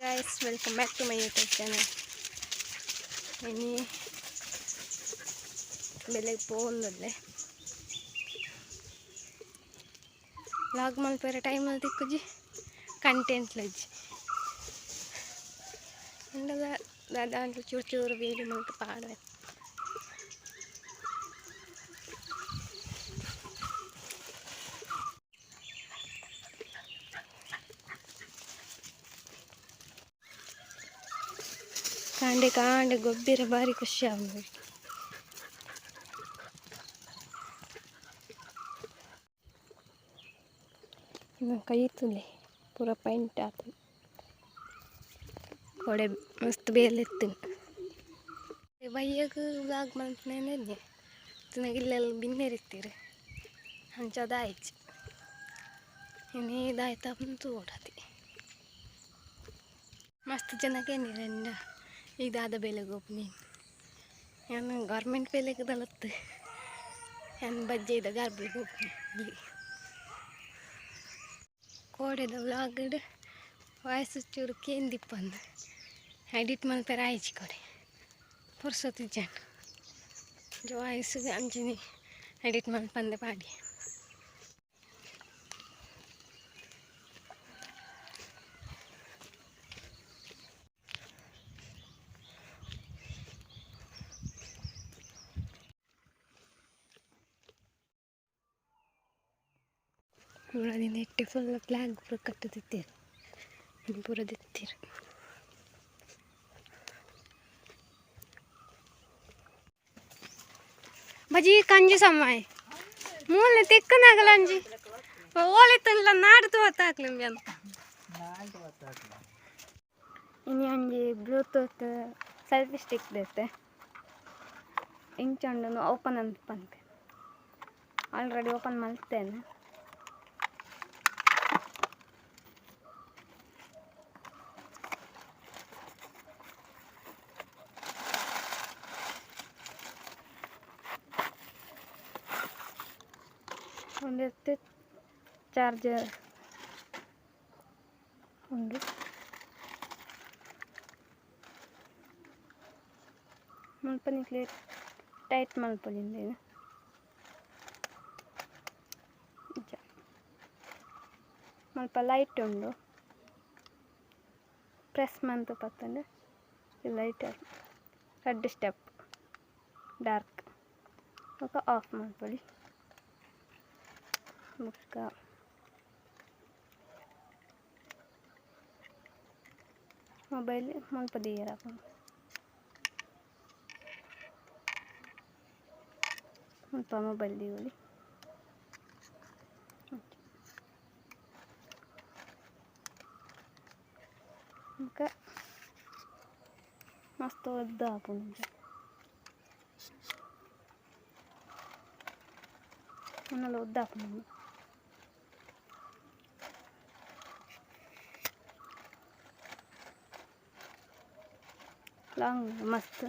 Guys, welcome back to my YouTube channel. Ini beleg പോകുന്നില്ലേ vlog malpera time ಅಲ್ಲಿ ತಿಕ್ಕುಜಿ content ಲಜ್ಜಿ ಇಂದಗ ದಾದಾಂತ ಚೂರು ಚೂರು video ಮಲ್ತ ಪಾಡ್ವೆ ಕಾಂಡೆ ಕಾಂಡೆ ಗೊಬ್ಬಿರ ಬಾರಿ ಖುಷಿ ಆಗ್ಬೋದು ಕೈ ತುಲೆ ಪೂರ ಪೈಂಟ್ ಆತು ಕೊಡೆ ಮಸ್ತ್ ಬೇಲೆತ್ತು ಬಯ್ಯಗ ಬ್ಲಾಗ್ ಮಲ್ತನೇನೆ ತಿನ್ನಾಗ ಇಲ್ಲೆಲ್ಲ ಬಿನ್ನೆರಿತ್ತೀರಿ ಹಂಚದಾಯ್ತು ಇನ್ನೇದಾಯ್ತು ಬಂತು ಓಡತಿ ಮಸ್ತ್ ಜನಕ್ಕೆ ನೀರಿಂದ ಇದಾದ ಬೆಲೆಗೆ ಒಬ್ಬನಿ ನಾನು ಗೌರ್ಮೆಂಟ್ ಬೆಲೆಗೆ ತಲುತ್ತೆ ನಾನು ಬಜ್ಜೆ ಇದ್ದ ಗಾರ್ಬಿಗೆ ಒಬ್ಬನಿ ಇಲ್ಲಿ ಕೋಡೆದ ವ್ಲಾಗಡ್ ವಾಯ್ಸ್ ಚೂರು ಕೇಂದಿಪ್ಪಂದು ಎಡಿಟ್ ಮಲ್ಪರ ಆಯ್ಚಿ ಕೊಡೆ ಪುರ್ಸೊತ್ತು ಜನ ವಾಯ್ಸ್ಗೆ ಅಂಚಿನಿ ಎಡಿಟ್ ಮಲ್ಪಂದೆ ಪಾಡಿ ಪೂರದಿಂದ ಇಟ್ಟು ಫುಲ್ ಫ್ಲಾಗ್ ಪೂರ ಕಟ್ಟದಿತ್ತೀರಿ ಪೂರ ದಿತ್ತೀರಿ ಬಜಿ ಕಂಜಿ ಸಮಯ ಮೂಲೆ ತಿಕ್ಕನಾಗಲ್ಲ ಅಂಜಿ ಓಲಿತ್ತಲ್ಲ ನಾಡ್ದು ಹೊತ್ತಾಕ್ಲಿ ಅಂತ ಇನ್ನು ಅಂಜಿ ಬ್ಲೂಟೂತ್ ಸೆಲ್ಫಿ ಸ್ಟಿಕ್ ದೈತೆ ಇಂಚಂಡು ಓಪನ್ ಅಂತ ಬಂತೆ ಆಲ್ರೆಡಿ ಓಪನ್ ಮಾಡ್ತೇನೆ ಒಂದಿತ್ತು ಚಾರ್ಜರ್ ಒಂದು ಮಲ್ಪನಿಕ್ಲೆ ಟೈಟ್ ಮಲ್ಪನಿಂದೇನು ಮಲ್ಪ ಲೈಟ್ ಉಂಡು ಪ್ರೆಸ್ ಮಂತ್ ಪತ್ತಂಡು ಲೈಟ್ ರೆಡ್ ಸ್ಟೆಪ್ ಡಾರ್ಕ್ ఒక ಆಫ್ ಮಾಡ್ಕೊಳ್ಳಿ ಮುಖ ಮೊಬೈಲ್ ಸ್ವಲ್ಪ ದೀರ ಸ್ವಲ್ಪ ಮೊಬೈಲ್ ದೀವಲಿ ಮುಖ ಮಸ್ತ್ ಒದ್ದ ಹಾಕೊಂಡು ಅನ್ನೆಲ್ಲ ಒದ್ದ ಹಾಕೊಂಡು ಲಾಂಗ್ ಮಸ್ತ್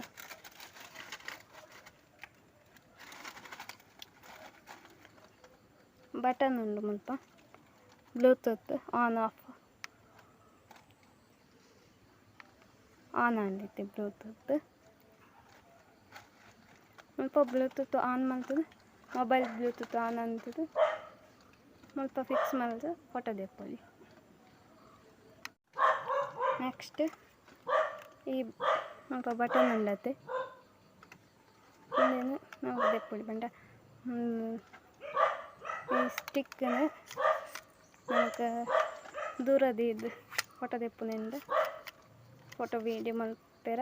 ಬಟನ್ ಉಂಡು ಮುಲ್ಪ ಬ್ಲೂಟೂತ್ ಆನ್ ಆಫ್ ಆನ್ ಆಂದಿತ್ತೆ ಬ್ಲೂಟೂತ್ ಮುಲ್ಪ ಬ್ಲೂಟೂತ್ ಆನ್ ಮಾಡ್ತದೆ ಮೊಬೈಲ್ ಬ್ಲೂಟೂತ್ ಆನ್ ಅಂತದ್ದು ಮುಲ್ಪ ಫಿಕ್ಸ್ ಮಾಡಿದ್ರೆ ಫೋಟೋ ತೆಕ್ಕೊಳ್ಳಿ ನೆಕ್ಸ್ಟ್ ಈ ಸ್ವಲ್ಪ ಬಟನ್ ಉಂಡತ್ತೆ ಇನ್ನೇನು ನಾವು ತೆಕ್ಕೊಳ್ಳಿ ಬಂಡ ಈ ಸ್ಟಿಕ್ಕನ್ನು ನಮಗೆ ದೂರದ ಇದು ಫೋಟೋ ತೆಪ್ಪುನಿಂದ ಫೋಟೋ ವೀಡಿಯೋ ಮಲ್ಪೆರ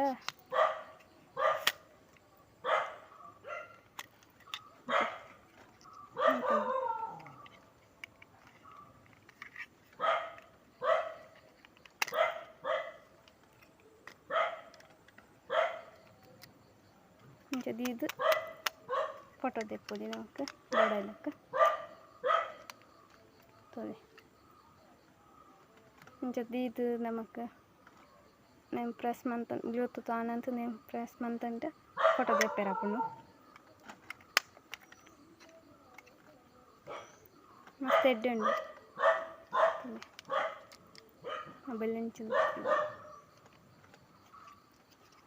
jadi itu foto deponya നമുക്ക് മോഡലൊക്കെ തോന്നി jadi itu നമുക്ക് నేను ప్రెస్ మంత్ బ్లూటూత్ ఆన్ ಅಂತ నేను ప్రెస్ మంత్ అంటే ఫోటో తెప్పారప్పుడు మస్తు ఎడ్డండి మొబైల్ నుంచి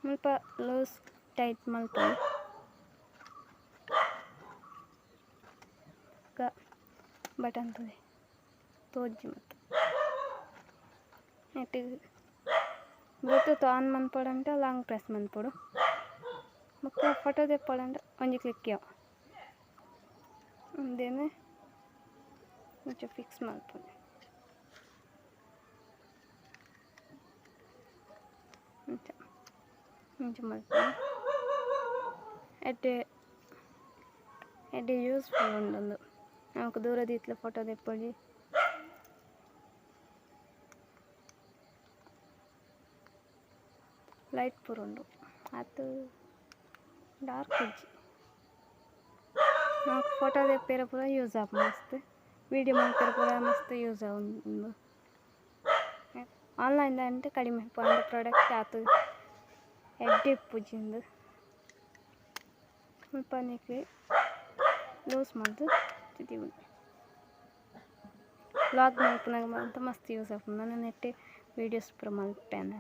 ಮುಲ್ಪ ಲೂಸ್ ಟೈಟ್ ಮಲ್ಪೊಡು ಬಟನ್ ತೋಜಿ ಮತ್ತು ನೆಟ್ಟಿಗೆ ಬ್ಲೂಟೂತ್ ಆನ್ ಮನ್ಪೊಡಂಟ ಲಾಂಗ್ ಪ್ರೆಸ್ ಮನ್ಪೊಡು ಮುಕ್ಕ ಫೋಟೋ ತೆಪ್ಪೊಡಂಟ ಒಂಜಿ ಕ್ಲಿಕ್ ಯಾವ್ ಅಂದೇನೆ కొంచెం ఫిక్స్ ಮಾಡ್ತೀನಿ కొంచెం ಮಾಡ್ತೀನಿ ಎಡ್ಡೆ ಯೂಸ್ಫುಲ್ ಉಂಡು നമുക്ക് ದೂರದ ಇತ್ಲ ಫೋಟೋ ತೆಪ್ಪೊಳಿ ಲೈಟ್ ಪೂರ ಉಂಡು ಅದು ಡಾರ್ಕ್ ಇಜ್ಜಿ നമുക്ക് ಫೋಟೋ ತೆಪ್ಪೆರೆ ಪೂರ ಯೂಸ್ ಆಪ್ ಮಸ್ತ್ ವೀಡಿಯೋ ಮಾಡ್ತಾರೆ ಪೂರ ಮಸ್ತ್ ಯೂಸ್ ಆಗುಂಡು ಆನ್ಲೈನ್ అంటే ಕಡಿಮೆ ಪಂಡ ಪ್ರಾಡಕ್ಟ್ ಆತು ಎಡ್ಡೆ ಪೂಜಿಂದು ಮುಲ್ಪ ನೆಕ್ಲೆ ಲೂಸ್ ಮಾಡ್ದು ತಿದಿ ಉಂಡು ವ್ಲಾಗ್ ಮಲ್ಪನಾಗ ಅಂತ ಮಸ್ತ್ ಯೂಸ್ ಆಪುಂಡು ನನ್ನ ನೆಟ್ಟೆ ವೀಡಿಯೋಸ್ ಪೂರ ಮಲ್ಪೆಂದ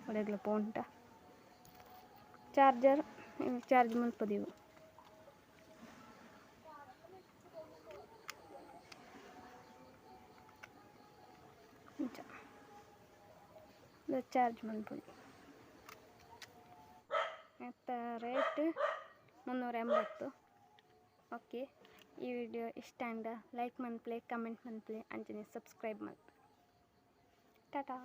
ಒಡೆಗ್ಲ ಪೋಂಟ ಚಾರ್ಜರ್ ಚಾರ್ಜ್ ಮಲ್ಪದೆವು ಚಾರ್ಜ್ ಮಲ್ಪೊಲಿ ಮತ್ತು ರೇಟ್ 380. ಓಕೆ ಈ ವಿಡಿಯೋ ಇಷ್ಟ ಅಂಡ ಲೈಕ್ ಮನ್ಪಲೆ ಕಮೆಂಟ್ ಮನ್ಪಲೆ ಅಂಚನೆ ಸಬ್ಸ್ಕ್ರೈಬ್ ಮನ್ಪಲೆ ಟಾಟಾ.